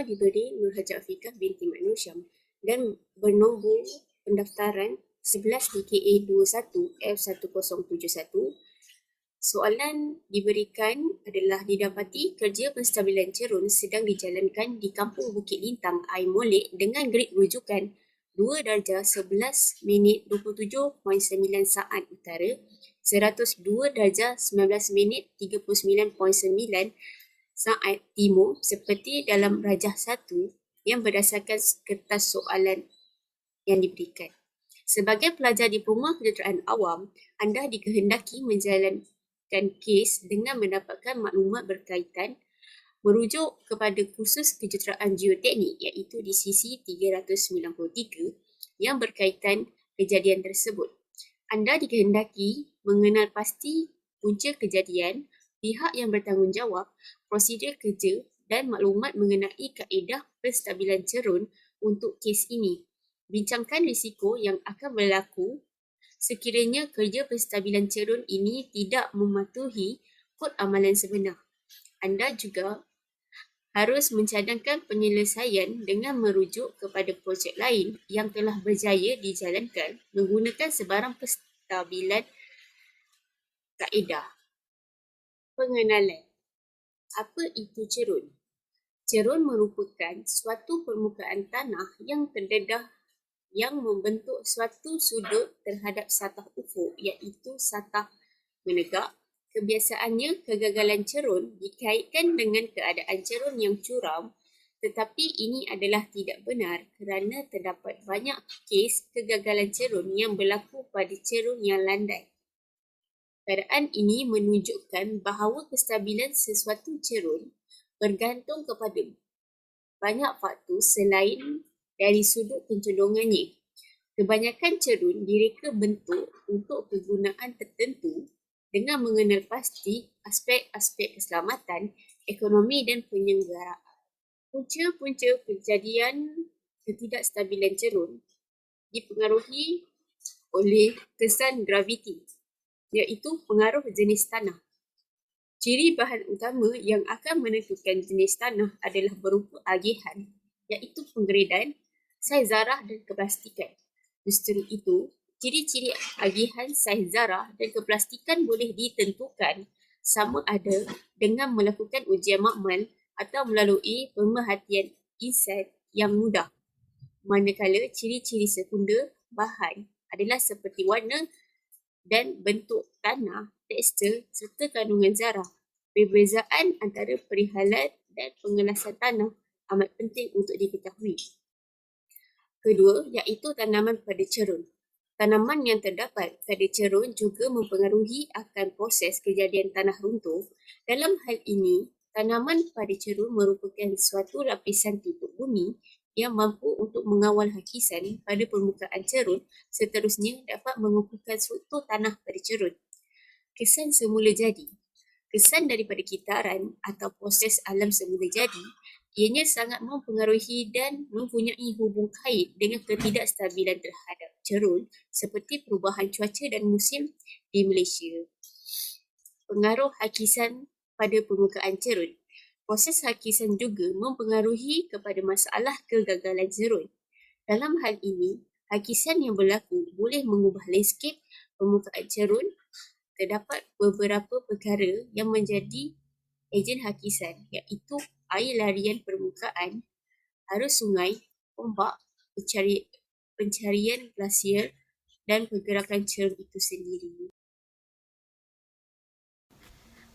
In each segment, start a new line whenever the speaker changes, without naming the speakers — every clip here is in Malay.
diberi Nur Hajat Afiqah binti Mat Nur Syam dan bernombor pendaftaran 11 DKA 21 F1071. Soalan diberikan adalah didapati kerja penstabilan cerun sedang dijalankan di Kampung Bukit Lintang, Air Molek dengan grid rujukan 2 darjah 11 minit 27.9 saat utara, 102 darjah 19 minit 39.9 saat timur seperti dalam rajah 1 yang berdasarkan kertas soalan yang diberikan. Sebagai pelajar Diploma Kejuruteraan Awam, anda dikehendaki menjalankan kes dengan mendapatkan maklumat berkaitan merujuk kepada kursus kejuruteraan geoteknik iaitu di sisi 393 yang berkaitan kejadian tersebut. Anda dikehendaki mengenal pasti punca kejadian, pihak yang bertanggungjawab, prosedur kerja dan maklumat mengenai kaedah penstabilan cerun untuk kes ini. Bincangkan risiko yang akan berlaku sekiranya kerja penstabilan cerun ini tidak mematuhi kod amalan sebenar. Anda juga harus mencadangkan penyelesaian dengan merujuk kepada projek lain yang telah berjaya dijalankan menggunakan sebarang penstabilan kaedah. Pengenalan. Apa itu cerun? Cerun merupakan suatu permukaan tanah yang terdedah yang membentuk suatu sudut terhadap satah ufuk iaitu satah menegak. Kebiasaannya, kegagalan cerun dikaitkan dengan keadaan cerun yang curam, tetapi ini adalah tidak benar kerana terdapat banyak kes kegagalan cerun yang berlaku pada cerun yang landai. Keadaan ini menunjukkan bahawa kestabilan sesuatu cerun bergantung kepada banyak faktor selain dari sudut pencondongannya. Kebanyakan cerun direka bentuk untuk kegunaan tertentu dengan mengenal pasti aspek-aspek keselamatan, ekonomi dan penyelenggaraan. Punca-punca kejadian ketidakstabilan cerun dipengaruhi oleh kesan graviti, iaitu pengaruh jenis tanah. Ciri bahan utama yang akan menentukan jenis tanah adalah berupa agihan, iaitu penggredan, saiz zarah dan keplastikan. Justru itu, ciri-ciri agihan, saiz zarah dan keplastikan boleh ditentukan sama ada dengan melakukan ujian makmal atau melalui pemerhatian insan yang mudah. Manakala ciri-ciri sekunder bahan adalah seperti warna dan bentuk tanah, tekstur serta kandungan zarah. Perbezaan antara perihalan dan pengelasan tanah amat penting untuk diketahui. Kedua, iaitu tanaman pada cerun. Tanaman yang terdapat pada cerun juga mempengaruhi akan proses kejadian tanah runtuh. Dalam hal ini, tanaman pada cerun merupakan suatu lapisan tutup bumi yang mampu untuk mengawal hakisan pada permukaan cerun, seterusnya dapat mengukuhkan struktur tanah pada cerun. Kesan semula jadi. Kesan daripada kitaran atau proses alam semula jadi, ianya sangat mempengaruhi dan mempunyai hubung kait dengan ketidakstabilan terhadap cerun seperti perubahan cuaca dan musim di Malaysia. Pengaruh hakisan pada permukaan cerun. Proses hakisan juga mempengaruhi kepada masalah kegagalan cerun. Dalam hal ini, hakisan yang berlaku boleh mengubah landscape permukaan cerun. Terdapat beberapa perkara yang menjadi ejen hakisan, iaitu air larian permukaan, arus sungai, ombak, pencarian glasier dan pergerakan cerun itu sendiri.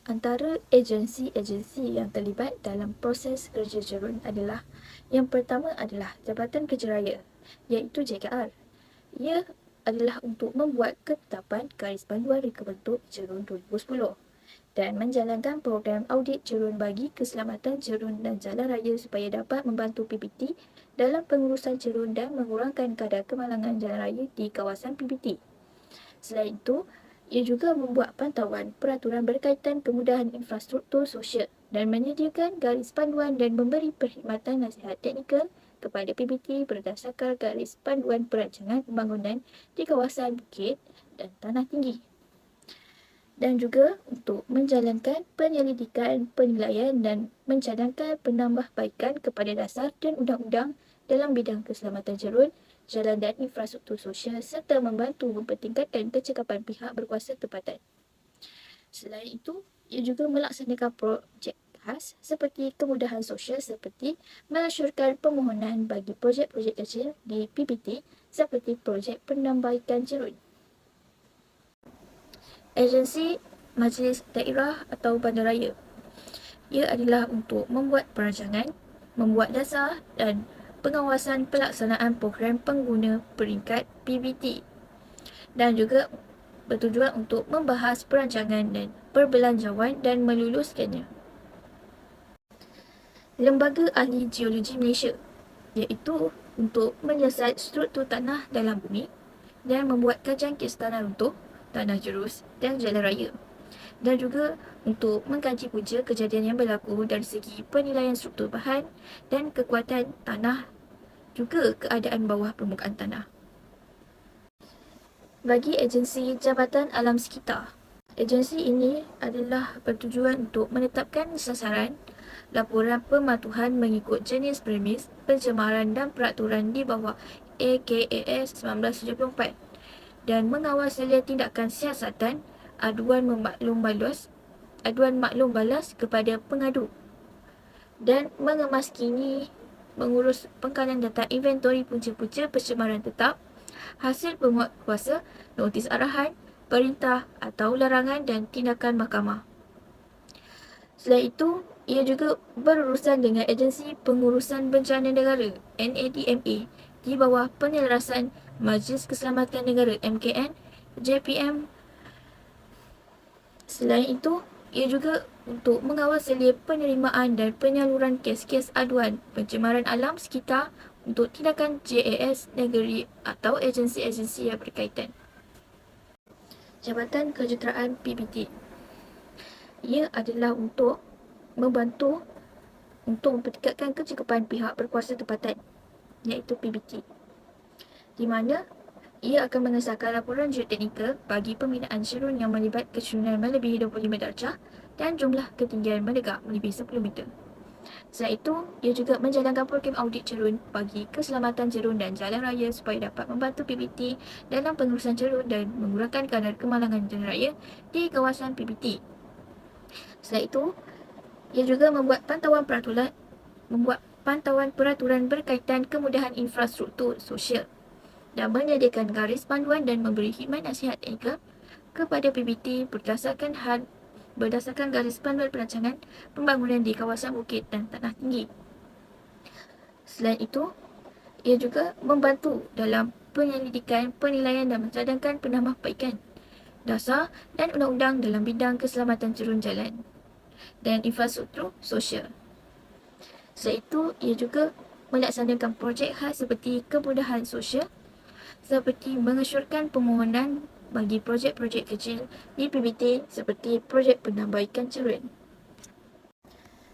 Antara agensi-agensi yang terlibat dalam proses kerja cerun adalah, yang pertama adalah Jabatan Kerja Raya, iaitu JKR. Ia adalah untuk membuat ketetapan garis panduan reka bentuk cerun 2010 dan menjalankan program audit cerun bagi keselamatan cerun dan jalan raya supaya dapat membantu PBT dalam pengurusan cerun dan mengurangkan kadar kemalangan jalan raya di kawasan PBT. Selain itu, ia juga membuat pantauan peraturan berkaitan kemudahan infrastruktur sosial dan menyediakan garis panduan dan memberi perkhidmatan nasihat teknikal kepada PBT berdasarkan garis panduan perancangan pembangunan di kawasan bukit dan tanah tinggi. dan juga untuk menjalankan penyelidikan, penilaian dan mencadangkan penambahbaikan kepada dasar dan undang-undang dalam bidang keselamatan jalan, jalan dan infrastruktur sosial serta membantu mempertingkatkan kecekapan pihak berkuasa tempatan. Selain itu, ia juga melaksanakan projek khas seperti kemudahan sosial seperti mensyurkan permohonan bagi projek-projek kecil di PBT seperti projek penambaikan cerun. Agensi Majlis Daerah atau Bandaraya. Ia adalah untuk membuat perancangan, membuat dasar dan pengawasan pelaksanaan program pengguna peringkat PBT dan juga bertujuan untuk membahas perancangan dan perbelanjawan dan meluluskannya. Lembaga Ahli Geologi Malaysia, iaitu untuk menyiasat struktur tanah dalam bumi dan membuat kajian kes tanah runtuh, tanah jerus dan jalan raya. Dan juga untuk mengkaji punca kejadian yang berlaku dari segi penilaian struktur bahan dan kekuatan tanah, juga keadaan bawah permukaan tanah. Bagi agensi Jabatan Alam Sekitar, agensi ini adalah bertujuan untuk menetapkan sasaran laporan pematuhan mengikut jenis premis, pencemaran dan peraturan di bawah AKAS 1974 dan mengawal selia tindakan siasatan aduan maklum balas kepada pengadu dan mengemaskini mengurus pengkalan data inventori punca-punca pencemaran tetap, hasil penguatkuasa, notis arahan, perintah atau larangan dan tindakan mahkamah. Selain itu, ia juga berurusan dengan Agensi Pengurusan Bencana Negara NADMA di bawah penyelarasan Majlis Keselamatan Negara MKN, JPM. Selain itu, ia juga untuk mengawal selia penerimaan dan penyaluran kes-kes aduan pencemaran alam sekitar untuk tindakan JAS negeri atau agensi-agensi yang berkaitan. Jabatan Kejuruteraan PBT. Ia adalah untuk membantu untuk mempertingkatkan kecekapan pihak berkuasa tempatan, iaitu PBT, di mana ia akan mengesahkan laporan geoteknikal bagi pembinaan cerun yang melibat kecurunan melebihi 25 darjah dan jumlah ketinggian menegak melebihi 10 meter. Selain itu, ia juga menjalankan program audit cerun bagi keselamatan cerun dan jalan raya supaya dapat membantu PBT dalam pengurusan cerun dan mengurangkan kadar kemalangan jalan raya di kawasan PBT. Selain itu, ia juga membuat pantauan peraturan berkaitan kemudahan infrastruktur sosial dan menyediakan garis panduan dan memberi khidmat nasihat teknikal kepada PBT berdasarkan garis panduan perancangan pembangunan di kawasan bukit dan tanah tinggi. Selain itu, ia juga membantu dalam penyelidikan, penilaian dan mencadangkan penambahbaikan dasar dan undang-undang dalam bidang keselamatan cerun jalan dan infrastruktur sosial. Selain itu, ia juga melaksanakan projek khas seperti kemudahan sosial, seperti mengesyorkan permohonan bagi projek-projek kecil di PBT seperti projek penambaikan cerun.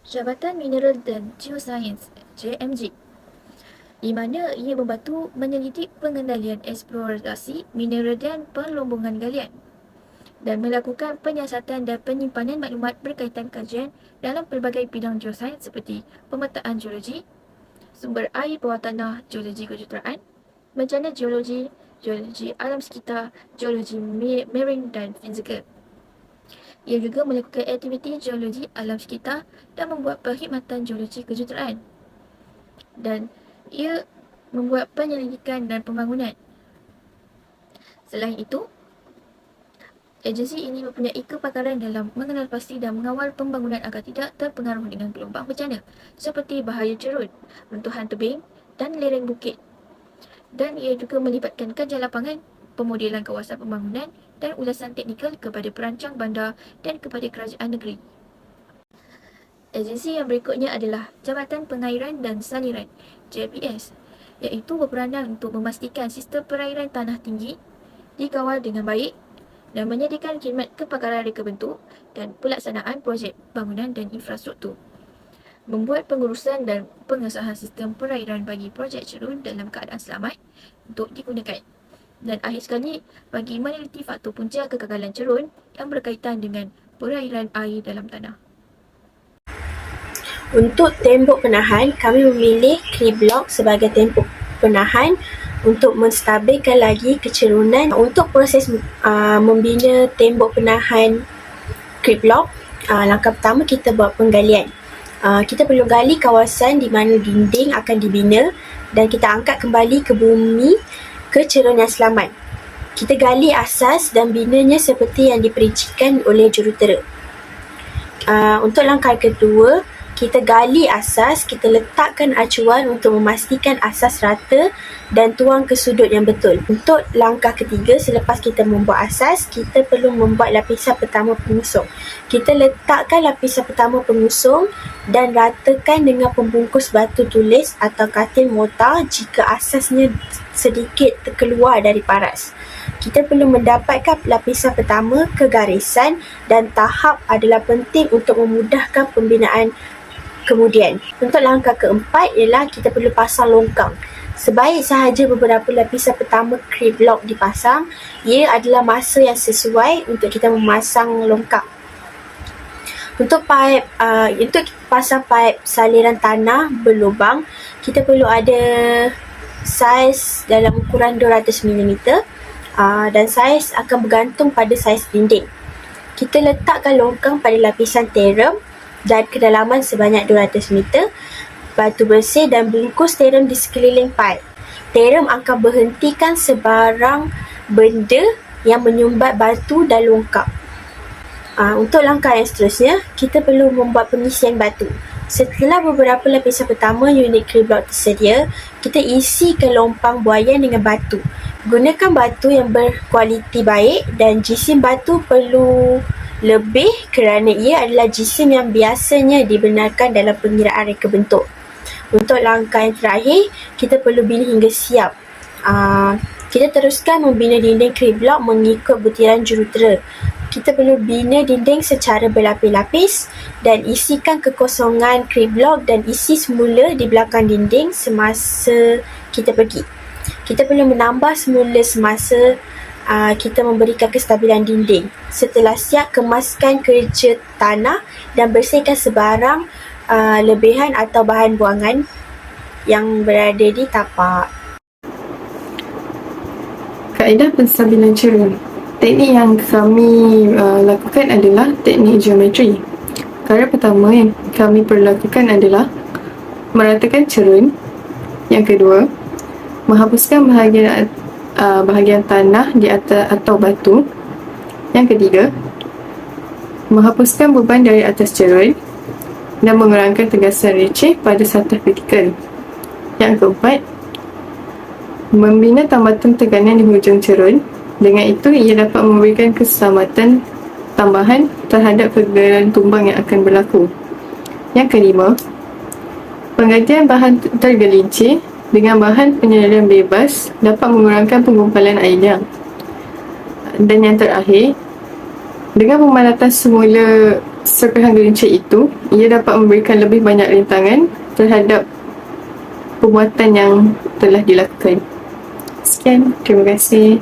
Jabatan Mineral dan Geosains JMG, di mana ia membantu menyelidik pengendalian eksplorasi mineral dan perlombongan galian dan melakukan penyiasatan dan penyimpanan maklumat berkaitan kajian dalam pelbagai bidang geosains seperti pemetaan geologi, sumber air bawah tanah, geologi kejuruteraan, bencana geologi, geologi alam sekitar, geologi marine dan fizikal. Ia juga melakukan aktiviti geologi alam sekitar dan membuat perkhidmatan geologi kejuruteraan. Dan ia membuat penyelidikan dan pembangunan. Selain itu, agensi ini mempunyai kepakaran dalam mengenal pasti dan mengawal pembangunan agar tidak terpengaruh dengan gelombang bencana seperti bahaya cerun, runtuhan tebing dan lereng bukit. Dan ia juga melibatkan kajian lapangan, pemodelan kawasan pembangunan dan ulasan teknikal kepada perancang bandar dan kepada kerajaan negeri. Agensi yang berikutnya adalah Jabatan Pengairan dan Saliran JPS, iaitu berperanan untuk memastikan sistem perairan tanah tinggi dikawal dengan baik dan menyediakan khidmat kepakaran reka bentuk dan pelaksanaan projek bangunan dan infrastruktur. Membuat pengurusan dan pengesahan sistem perairan bagi projek cerun dalam keadaan selamat untuk digunakan Dan akhir sekali, bagi meneliti faktor punca kegagalan cerun yang berkaitan dengan perairan air dalam tanah.
Untuk tembok penahan, kami memilih crib block sebagai tembok penahan untuk menstabilkan lagi kecerunan. Untuk proses membina tembok penahan crib block, langkah pertama kita buat penggalian. Kita perlu gali kawasan di mana dinding akan dibina dan kita angkat kembali ke bumi ke cerun yang selamat. Kita gali asas dan binanya seperti yang diperincikan oleh jurutera. Untuk langkah kedua, kita gali asas, kita letakkan acuan untuk memastikan asas rata dan tuang ke sudut yang betul. Untuk langkah ketiga, selepas kita membuat asas, kita perlu membuat lapisan pertama pengusung. Kita letakkan lapisan pertama pengusung dan ratakan dengan pembungkus batu tulis atau katil mortar jika asasnya sedikit terkeluar dari paras. Kita perlu mendapatkan lapisan pertama ke garisan dan tahap adalah penting untuk memudahkan pembinaan kemudian. Untuk langkah keempat ialah kita perlu pasang longkang. Sebaik sahaja beberapa lapisan pertama crib block dipasang, ia adalah masa yang sesuai untuk kita memasang longkang. Untuk pasang paip saliran tanah berlubang, kita perlu ada saiz dalam ukuran 200mm dan saiz akan bergantung pada saiz dinding. Kita letakkan longkang pada lapisan terem dan kedalaman sebanyak 200 meter, batu bersih dan bungkus terem di sekeliling paip. Terem akan berhentikan sebarang benda yang menyumbat batu dan longkang. Untuk langkah yang seterusnya, kita perlu membuat pengisian batu. Setelah beberapa lapisan pertama unit crib block tersedia, kita isi ke lompang buaian dengan batu. Gunakan batu yang berkualiti baik dan jisim batu perlu lebih kerana ia adalah jisim yang biasanya dibenarkan dalam pengiraan reka bentuk. Untuk langkah yang terakhir, kita perlu bina hingga siap. Kita teruskan membina dinding crib block mengikut butiran jurutera. Kita perlu bina dinding secara berlapis-lapis dan isikan kekosongan crib block dan isi semula di belakang dinding semasa kita pergi. Kita perlu menambah semula semasa kita memberikan kestabilan dinding. Setelah siap, kemaskan kerja tanah dan bersihkan sebarang lebihan atau bahan buangan yang berada di tapak.
Kaedah penstabilan cerun. Teknik yang kami lakukan adalah teknik geometri. Cara pertama yang kami perlu lakukan adalah meratakan cerun. Yang kedua, menghapuskan bahagian tanah di atas atau batu. Yang ketiga, menghapuskan beban dari atas cerun dan mengurangkan tegasan receh pada satah kritikal. Yang keempat, membina tambatan teganan di hujung cerun. Dengan itu, ia dapat memberikan keselamatan tambahan terhadap kegagalan tumbang yang akan berlaku. Yang kelima, penggantian bahan tergelincir dengan bahan penyaliran bebas dapat mengurangkan penggumpalan airnya. Dan yang terakhir, dengan pemadatan semula serpihan gelincir itu, ia dapat memberikan lebih banyak rintangan terhadap pembuatan yang telah dilakukan. Sekian, terima kasih.